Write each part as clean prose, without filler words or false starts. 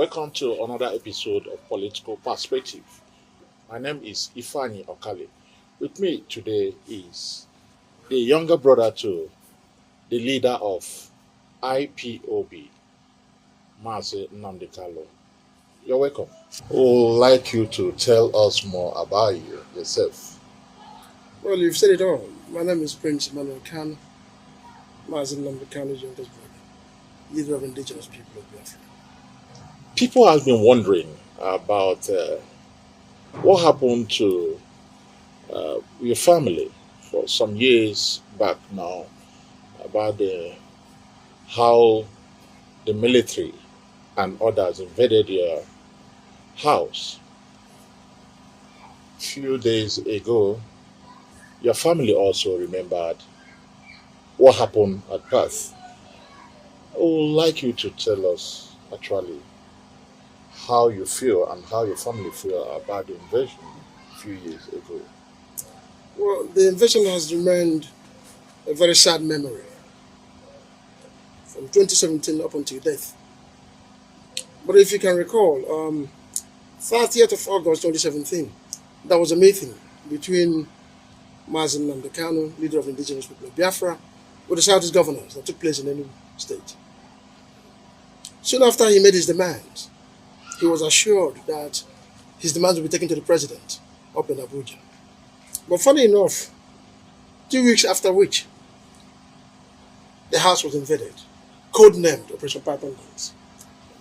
Welcome to another episode of Political Perspective. My name is Ifani Okale. With me today is the younger brother to the leader of IPOB, Mazi Nnamdi. You're welcome. We would like you to tell us more about yourself. Well, you've said it all. My name is Prince Emmanuel Khan, Mazin Kano's youngest brother, leader of indigenous people of Biafra. People have been wondering about what happened to your family for some years back now, about how the military and others invaded your house. Few days ago, your family also remembered what happened at Perth. I would like you to tell us actually how you feel and how your family feel about the invasion a few years ago. Well, the invasion has remained a very sad memory from 2017 up until death. But if you can recall, 30th of August 2017, there was a meeting between Mazin Nnamdi, leader of indigenous people of Biafra, with the Southeast governors that took place in any state. Soon after he made his demands, he was assured that his demands would be taken to the president up in Abuja. But funny enough, 2 weeks after which, the house was invaded, codenamed Operation Python Dance,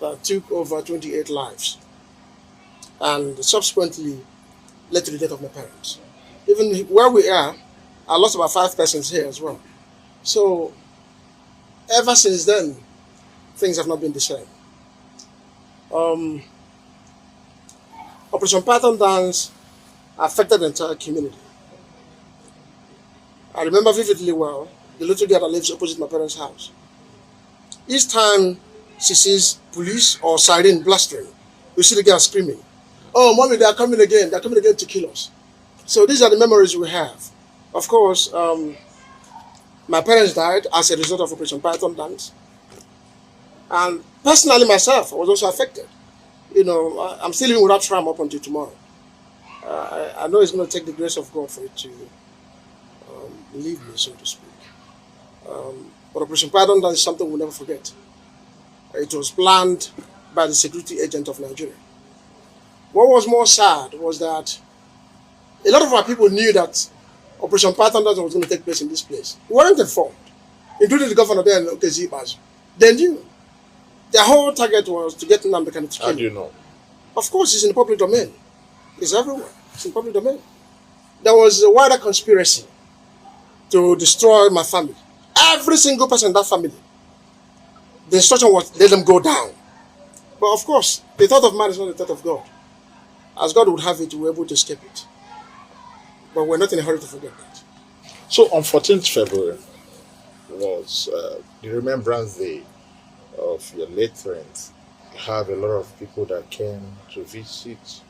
that took over 28 lives and subsequently led to the death of my parents. Even where we are, I lost about 5 persons here as well. So, ever since then, things have not been the same. Operation Python Dance affected the entire community. I remember vividly well the little girl that lives opposite my parents' house. Each time she sees police or siren blastering, you see the girl screaming, "Oh, mommy, they are coming again. They are coming again to kill us." So these are the memories we have. Of course, my parents died as a result of Operation Python Dance. And personally myself, I was also affected. I'm still living without tram up until tomorrow. I know it's going to take the grace of God for it to leave me, so to speak. But Operation Python Dance is something we'll never forget. It was planned by the security agent of Nigeria. What was more sad was that a lot of our people knew that Operation Python Dance was going to take place in this place. We weren't informed, including the governor there in Okezi. They knew. Their whole target was to get Nnamdi to kill How do you know? Of course, it's in the public domain. It's everywhere. It's in the public domain. There was a wider conspiracy to destroy my family. Every single person in that family. The instruction was let them go down. But of course, the thought of man is not the thought of God. As God would have it, we were able to escape it. But we're not in a hurry to forget that. So on 14th February was the Remembrance Day of your late friends. You have a lot of people that came to visit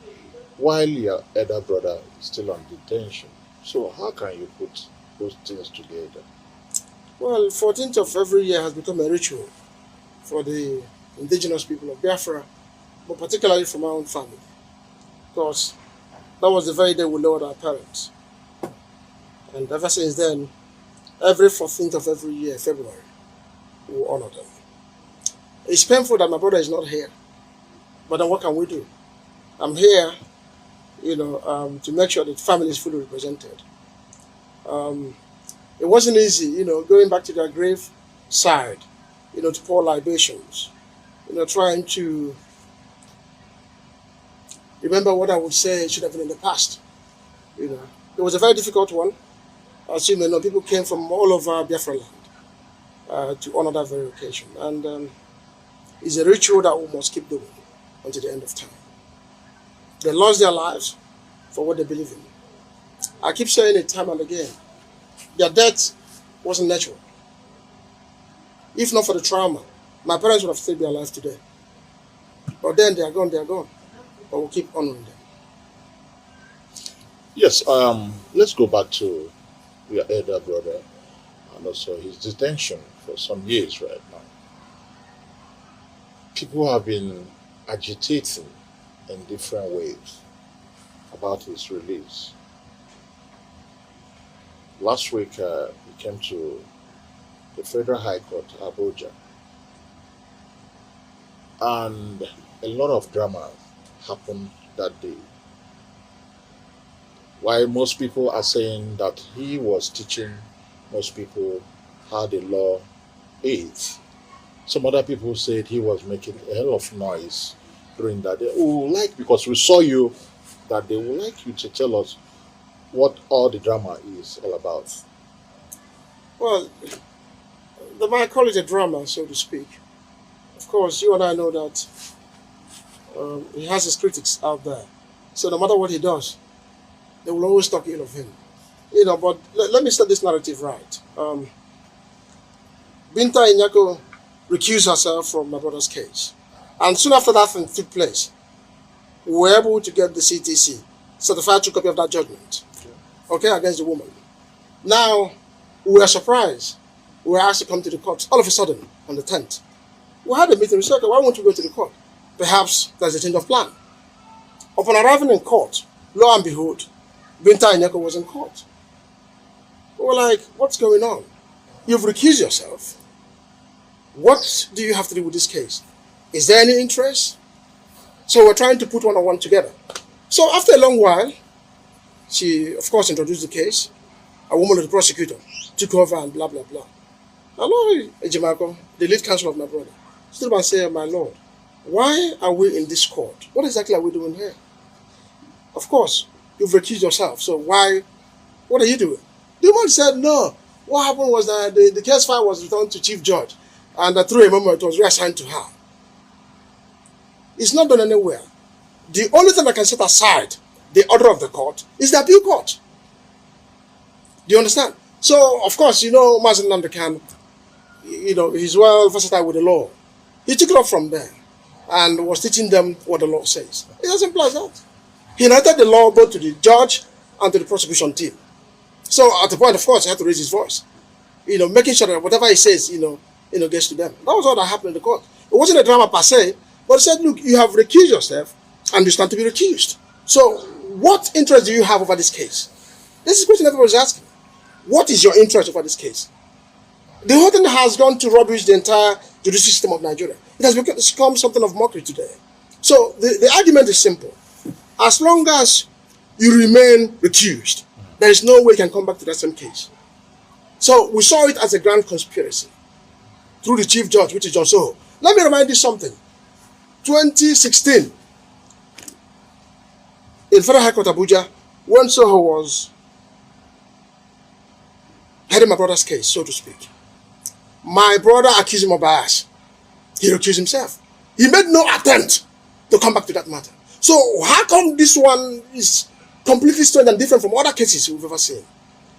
while your elder brother is still on detention. So how can you put those things together? Well, 14th of every year has become a ritual for the indigenous people of Biafra, but particularly for my own family. Because that was the very day we lowered our parents. And ever since then, every 14th of every year, February, we will honor them. It's painful that my brother is not here. But then what can we do? I'm here, to make sure that family is fully represented. It wasn't easy, going back to their grave side, to pour libations, trying to remember what I would say should have been in the past. It was a very difficult one. As you may know, people came from all over Biafra land to honor that very occasion. And it's a ritual that we must keep doing until the end of time. They lost their lives for what they believe in. I keep saying it time and again. Their death wasn't natural. If not for the trauma, my parents would have still been alive today. But then they are gone, But we'll keep honoring them. Yes, let's go back to your elder brother and also his detention for some years right now. People have been agitating in different ways about his release. Last week, he came to the Federal High Court, Abuja, and a lot of drama happened that day. While most people are saying that he was teaching most people how the law is, some other people said he was making a hell of noise during that day. We would like, because we saw you, that they would like you to tell us what all the drama is all about. Well, they might call it a drama, so to speak. Of course, you and I know that he has his critics out there. So no matter what he does, they will always talk ill of him. But let me set this narrative right. Binta Inyako recused herself from my brother's case. And soon after that thing took place, we were able to get the CTC, certified true copy of that judgment, okay, against the woman. Now, we were surprised. We were asked to come to the court all of a sudden on the 10th. We had a meeting. We said, okay, why won't you go to the court? Perhaps there's a change of plan. Upon arriving in court, lo and behold, Binta Inyako was in court. We were like, what's going on? You've recused yourself. What do you have to do with this case? Is there any interest? So we're trying to put one on one together. So after a long while, she, of course, introduced the case. A woman of the prosecutor took over and blah, blah, blah. Hello, Ejimako, the lead counsel of my brother, stood up and said, my lord, why are we in this court? What exactly are we doing here? Of course, you've recused yourself, so what are you doing? The woman said, no. What happened was that the case file was returned to chief judge, and through a memo it was reassigned to her. It's not done anywhere. The only thing that can set aside the order of the court is the appeal court. Do you understand? So, of course, Mazen Namdekan, he's well versatile with the law. He took it up from there and was teaching them what the law says. It's as simple as that. He narrated the law both to the judge and to the prosecution team. So at the point, of course, he had to raise his voice, making sure that whatever he says, gets to them. That was all that happened in the court. It wasn't a drama per se, but he said, look, you have recused yourself and you stand to be recused. So what interest do you have over this case? This is a question everybody's asking. What is your interest over this case? The whole thing has gone to rubbish the entire judicial system of Nigeria. It has become something of mockery today. So the argument is simple. As long as you remain recused, there is no way you can come back to that same case. So we saw it as a grand conspiracy through the chief judge, which is John Soho. Let me remind you something. 2016, in Federal High Court Abuja, when Soho was heading my brother's case, so to speak, my brother accused him of bias. He recused himself. He made no attempt to come back to that matter. So how come this one is completely strange and different from other cases we've ever seen?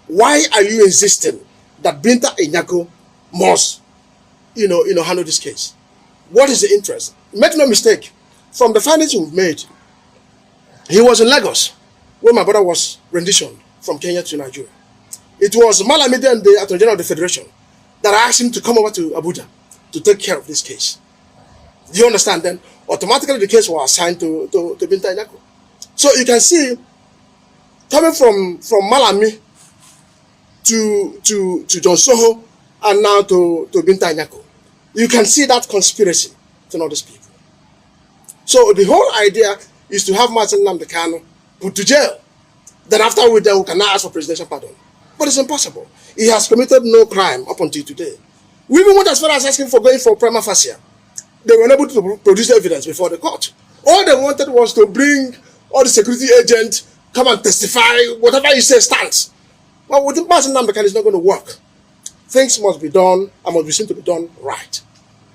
Why are you insisting that Binta Inyako must, handle this case? What is the interest? Make no mistake, from the findings we've made, he was in Lagos when my brother was renditioned from Kenya to Nigeria. It was Malamide and the Attorney General of the Federation that asked him to come over to Abuja to take care of this case. Do you understand? Then automatically the case was assigned to Binta Inyako. So you can see, coming from Malami to John Soho and now to Binta Inyako, you can see that conspiracy to know these people. So the whole idea is to have Martin Namdekano put to jail. Then after we can now ask for presidential pardon. But it's impossible. He has committed no crime up until today. We even went as far as asking for going for prima facie. They were unable to produce evidence before the court. All they wanted was to bring all the security agents, come and testify, whatever you say stands. But with Martin Namdekano, it's not going to work. Things must be done and must be seen to be done right.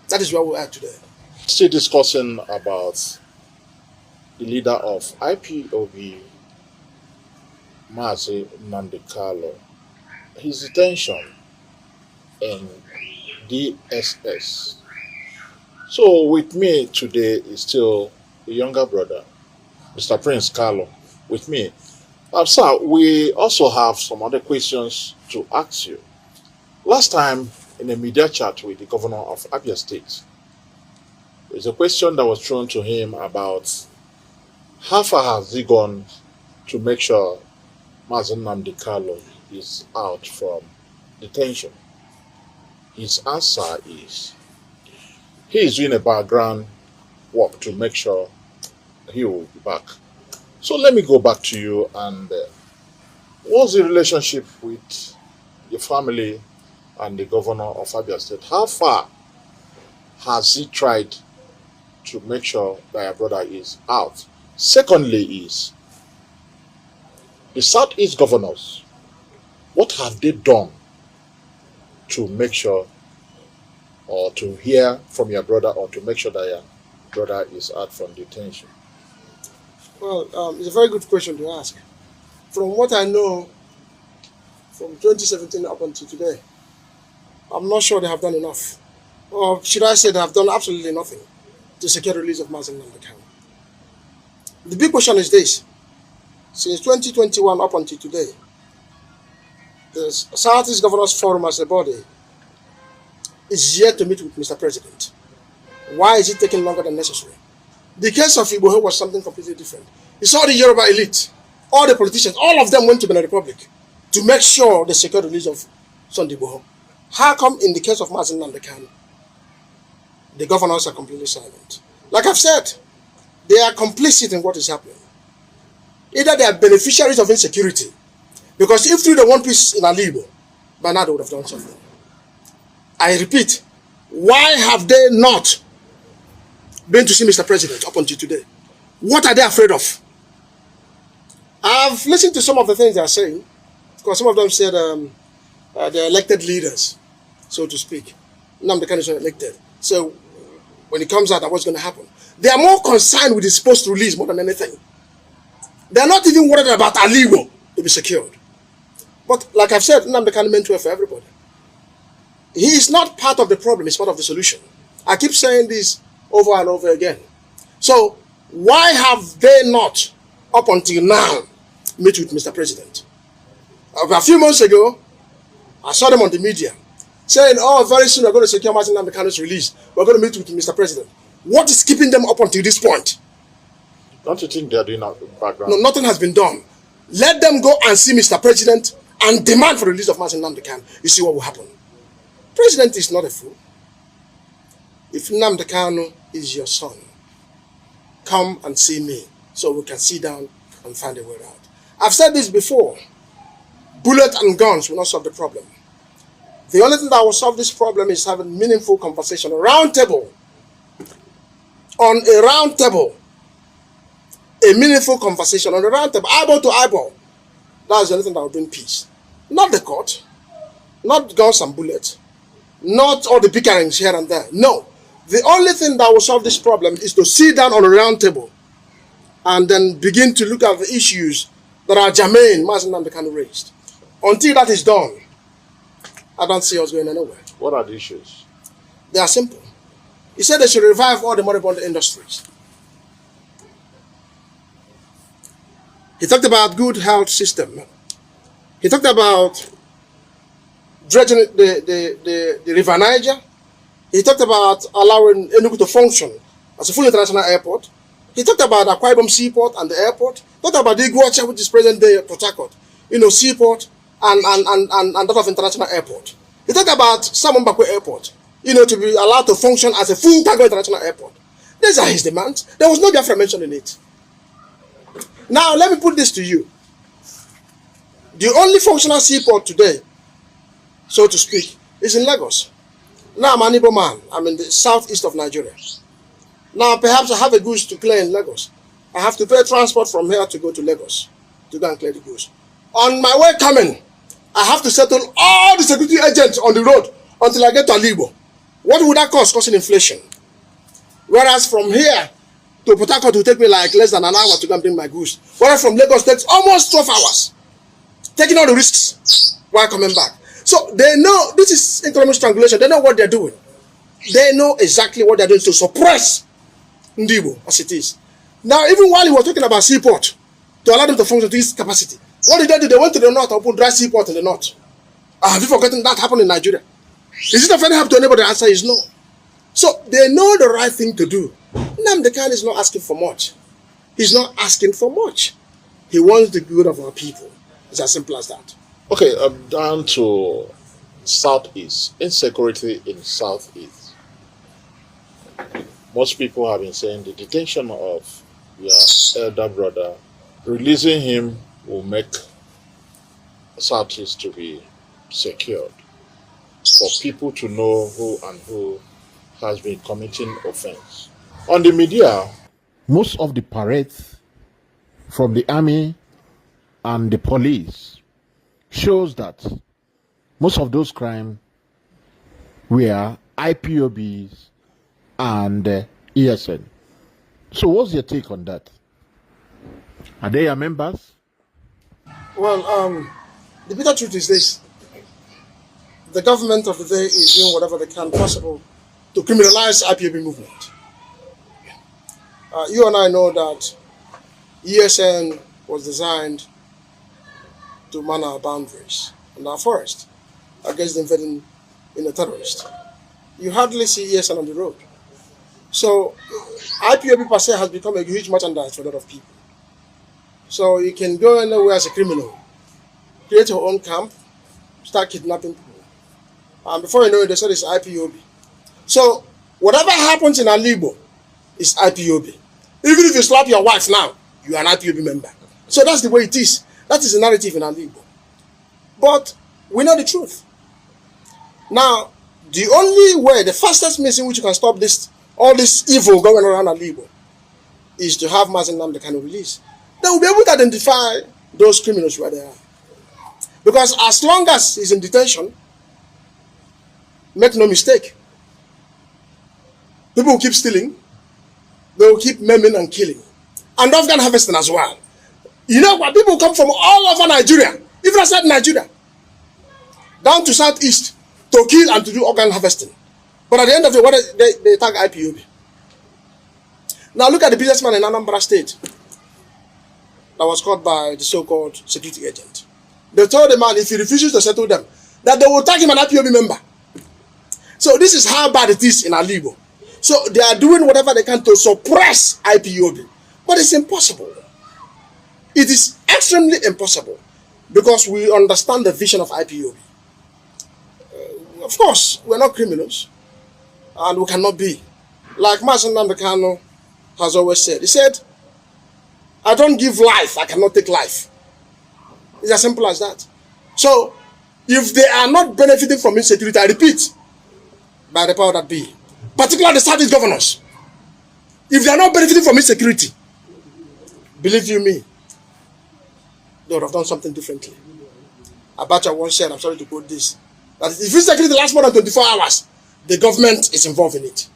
That is where we are today. Still discussing about the leader of IPOB, Mazi Nandekalo, his detention in DSS. So with me today is still the younger brother, Mr. Prince Carlo, with me. Sir, we also have some other questions to ask you. Last time in a media chat with the governor of Abia State, There's a question that was thrown to him about how far has he gone to make sure Mazen Nnamdi Kanu is out from detention. His answer is he is doing a background work to make sure he will be back. So let me go back to you and what's the relationship with your family and the governor of Abia State? How far has he tried to make sure that your brother is out? Secondly is the Southeast governors, what have they done to make sure or to hear from your brother or to make sure that your brother is out from detention? Well, it's a very good question to ask. From what I know, from 2017 up until today, I'm not sure they have done enough. Or should I say they have done absolutely nothing to secure the release of Mazen Nnamdi Kanu. The big question is this. Since 2021 up until today, the Southeast Governors Forum as a body is yet to meet with Mr. President. Why is it taking longer than necessary? The case of Igboho was something completely different. You saw the Yoruba elite, all the politicians, all of them went to Benin Republic to make sure they secure the release of Sunday Igboho. How come in the case of Mazen Nnamdi Kanu, the governors are completely silent? Like I've said, they are complicit in what is happening. Either they are beneficiaries of insecurity, because if they want peace in Alibo, by now they would have done something. I repeat, why have they not been to see Mr. President up until today? What are they afraid of? I've listened to some of the things they are saying, because some of them said they're elected leaders, so to speak. Nnamdi Kanu is not elected. So when it comes out, what's going to happen? They are more concerned with his post-release more than anything. They are not even worried about Alibo to be secured. But like I've said, Nnamdi Kanu meant well for everybody. He is not part of the problem, he's part of the solution. I keep saying this over and over again. So why have they not, up until now, met with Mr. President? A few months ago, I saw them on the media saying, oh, very soon we're going to secure Mazen Nnamdi Kanu's release. We're going to meet with Mr. President. What is keeping them up until this point? Don't you think they're doing that background? No, nothing has been done. Let them go and see Mr. President and demand for the release of Mazen Nnamdi Kanu. You see what will happen. President is not a fool. If Nnamdi Kanu is your son, come and see me so we can sit down and find a way out. I've said this before. Bullet and guns will not solve the problem. The only thing that will solve this problem is having meaningful conversation, a round table. On a round table. A meaningful conversation on a round table, eyeball to eyeball. That's the only thing that will bring peace. Not the court. Not guns and bullets. Not all the bickerings here and there. No. The only thing that will solve this problem is to sit down on a round table and then begin to look at the issues that are germane Mazen Nnamdi Kanu raised. Until that is done, I don't see us going anywhere. What are the issues? They are simple. He said they should revive all the moribund industries. He talked about good health system. He talked about dredging the River Niger. He talked about allowing Enugu to function as a full international airport. He talked about Akwa Ibom Seaport and the airport. He talked about the Iguacha, which is present day Port Harcourt, seaport and that of international airport. He talked about Simon Bakwe Airport, to be allowed to function as a full cargo international airport. These are his demands. There was no BIAFRA mentioned in it. Now, let me put this to you. The only functional seaport today, so to speak, is in Lagos. Now, I'm an Igbo man. I'm in the southeast of Nigeria. Now, perhaps I have a goods to clear in Lagos. I have to pay transport from here to go to Lagos to go and clear the goods. On my way coming, I have to settle all the security agents on the road until I get to Alibo. What would that cost? Costing inflation. Whereas from here to Port Harcourt will take me like less than an hour to go and bring my goods. Whereas from Lagos takes almost 12 hours. Taking all the risks while coming back. So they know this is economic strangulation. They know what they're doing. They know exactly what they're doing to suppress Ndibo as it is. Now, even while he was talking about seaport, to allow them to function to its capacity, what did they do? They went to the north and opened dry seaport in the north. Have you forgotten that happened in Nigeria? Is it of any help to anybody? The answer is no. So they know the right thing to do. Nnamdi Kanu is not asking for much. He's not asking for much. He wants the good of our people. It's as simple as that. Okay, down to Southeast. Insecurity in Southeast. Most people have been saying the detention of your elder brother, releasing him will make Southeast to be secured for people to know who has been committing offense. On the media, most of the parades from the army and the police shows that most of those crimes were IPOBs and ESN. So what's your take on that? Are they your members? Well, the bitter truth is this. The government of the day is doing whatever they can possible to criminalize IPOB movement. You and I know that ESN was designed to man our boundaries and our forest against the invading terrorist. You hardly see ESN on the road. So IPOB per se has become a huge merchandise for a lot of people. So you can go anywhere as a criminal, create your own camp, start kidnapping people. And before you know it, they said it's IPOB. So whatever happens in Alibo is IPOB. Even if you slap your wife now, you are an IPOB member. So that's the way it is. That is the narrative in Alibo. But we know the truth. Now, the only way, the fastest means in which you can stop all this evil going around Alibo is to have Mazi Nnamdi Kanu release. They will be able to identify those criminals where they are. Because as long as he's in detention, make no mistake, people will keep stealing, they will keep maiming and killing, and organ harvesting as well. You know what? People come from all over Nigeria, even outside Nigeria, down to Southeast to kill and to do organ harvesting. But at the end of the day, they tag IPOB. Now look at the businessman in Anambra State that was caught by the so-called security agent. They told the man if he refuses to settle them, that they will tag him an IPOB member. So this is how bad it is in Alibo. So they are doing whatever they can to suppress IPOB. But it's impossible. It is extremely impossible because we understand the vision of IPOB. Of course, we're not criminals and we cannot be. Like Mazi Nnamdi Kanu has always said. He said, I don't give life, I cannot take life. It's as simple as that. So, if they are not benefiting from insecurity, I repeat, by the power that be, particularly the Southeast governors, if they are not benefiting from insecurity, believe you me, they would have done something differently. Abacha once said, I'm sorry to quote this, that if insecurity lasts more than 24 hours, the government is involved in it.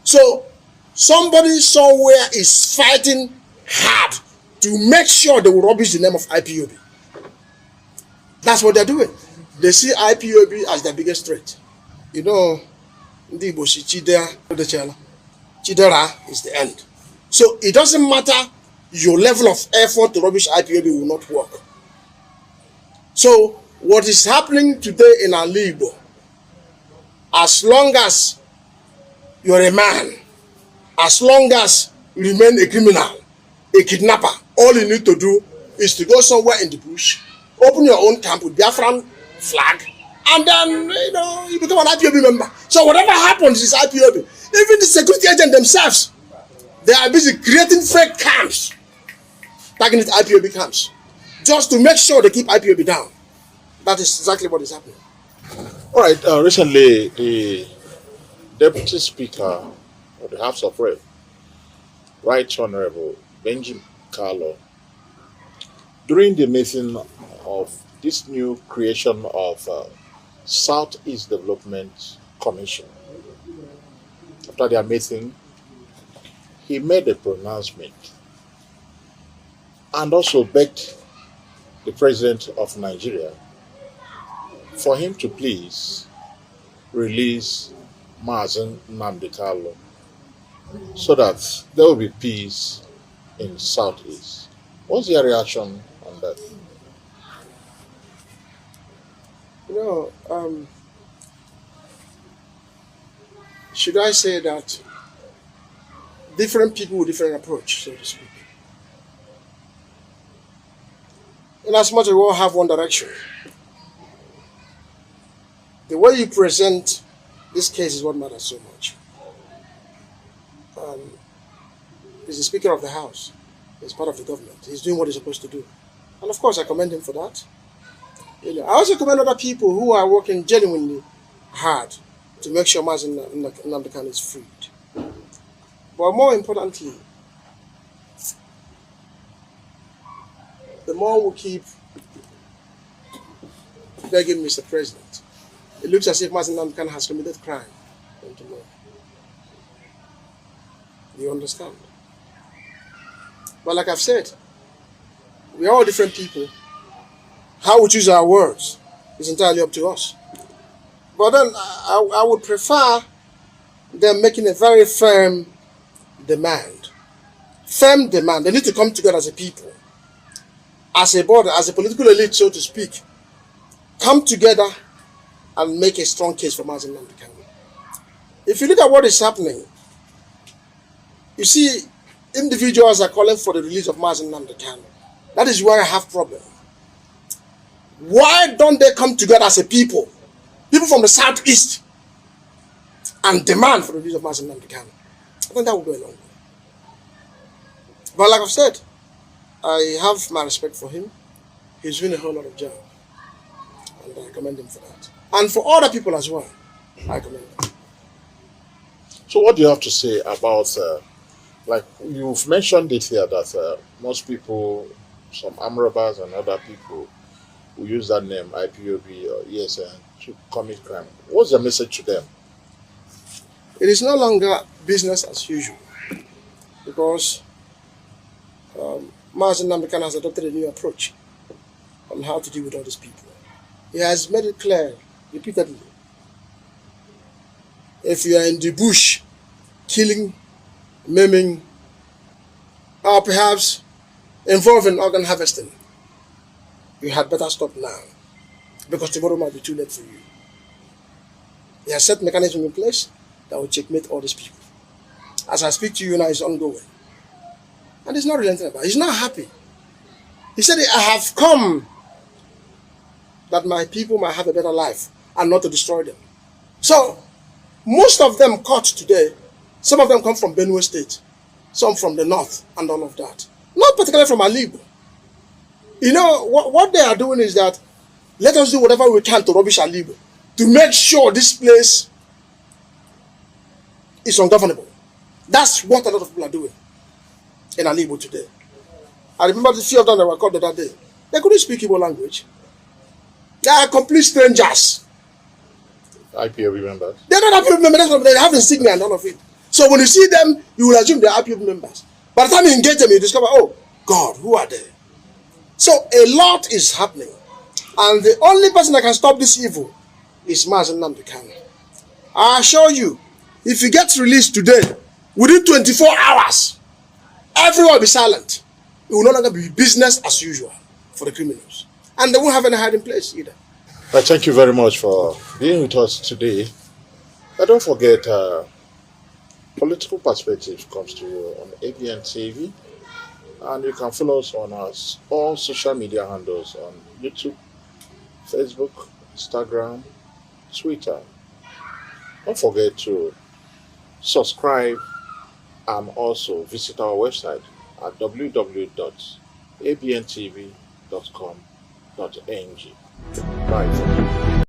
So, somebody somewhere is fighting hard to make sure they will rubbish the name of IPOB. That's what they're doing. They see IPOB as their biggest threat. You know, Chidera is the end. So it doesn't matter your level of effort to rubbish IPOB will not work. So what is happening today in Alibo, as long as you're a man, as long as you remain a criminal, a kidnapper, all you need to do is to go somewhere in the bush, open your own camp with BIAFRA flag, and then, you become an IPOB member. So whatever happens is IPOB. Even the security agents themselves, they are busy creating fake camps, tagging it IPOB camps, just to make sure they keep IPOB down. That is exactly what is happening. All right. Recently, the Deputy Speaker of the House of Rep, Right Honorable Benjamin Carlo, during the meeting of this new creation of Southeast Development Commission, after their meeting, he made a pronouncement and also begged the President of Nigeria for him to please release Mazi Nnamdi Kanu so that there will be peace in Southeast. What's your reaction on that? should I say that different people with different approach, so to speak. In as much as we all have one direction, the way you present this case is what matters so much. He's the Speaker of the House. He's part of the government. He's doing what he's supposed to do. And of course, I commend him for that. I also commend other people who are working genuinely hard to make sure Mazen Nnamdi Kanu is freed. But more importantly, the more we keep begging Mr. President, it looks as if Mazen Nnamdi Kanu has committed crime. Do you understand? But like I've said, we are all different people. How we choose our words is entirely up to us. But then I would prefer them making a very firm demand. Firm demand. They need to come together as a people, as a body, as a political elite, so to speak. Come together and make a strong case for Mazen Nnamdi Kanu. If you look at what is happening, you see, individuals are calling for the release of Mazen Nnamdi Kanu. That is where I have problem. Why don't they come together as a people from the southeast, and demand for the release of Mazen Nnamdi Kanu? I think that would go a long way. But like I've said, I have my respect for him. He's doing a whole lot of job, and I commend him for that. And for other people as well, I commend them. So what do you have to say about, like you've mentioned it here, that most people, some armed robbers and other people who use that name, IPOB or ESN, to commit crime. What's the message to them? It is no longer business as usual, because Mazen Nnamdi Kanu has adopted a new approach on how to deal with all these people. He has made it clear repeatedly. If you are in the bush, killing, maiming, or perhaps involved in organ harvesting, you had better stop now, because tomorrow might be too late for you. He has set mechanism in place that will checkmate all these people. As I speak to you now, it's ongoing. And he's not relenting about it. He's not happy. He said, I have come that my people might have a better life and not to destroy them. So, most of them caught today, some of them come from Benue State, some from the north and all of that. Not particularly from Alibo. You know, what they are doing is that let us do whatever we can to rubbish Alibo, to make sure this place is ungovernable. That's what a lot of people are doing in Alibo today. I remember the few of them that were caught the other day. They couldn't speak Igbo language. They are complete strangers. IPOB members? They're not IPOB members, they have insignia and all of it. So when you see them, you will assume they're IPOB members. By the time you engage them, you discover, oh, God, who are they? So a lot is happening. And the only person that can stop this evil is Mazen Nnamdi Kanu. I assure you, if he gets released today, within 24 hours, everyone will be silent. It will no longer be business as usual for the criminals. And they won't have any hiding place either. Well, thank you very much for being with us today. And don't forget, Political Perspective comes to you on ABN TV. And you can follow us on our all social media handles on YouTube, Facebook, Instagram, Twitter. Don't forget to subscribe and also visit our website at www.abntv.com.ng. Bye.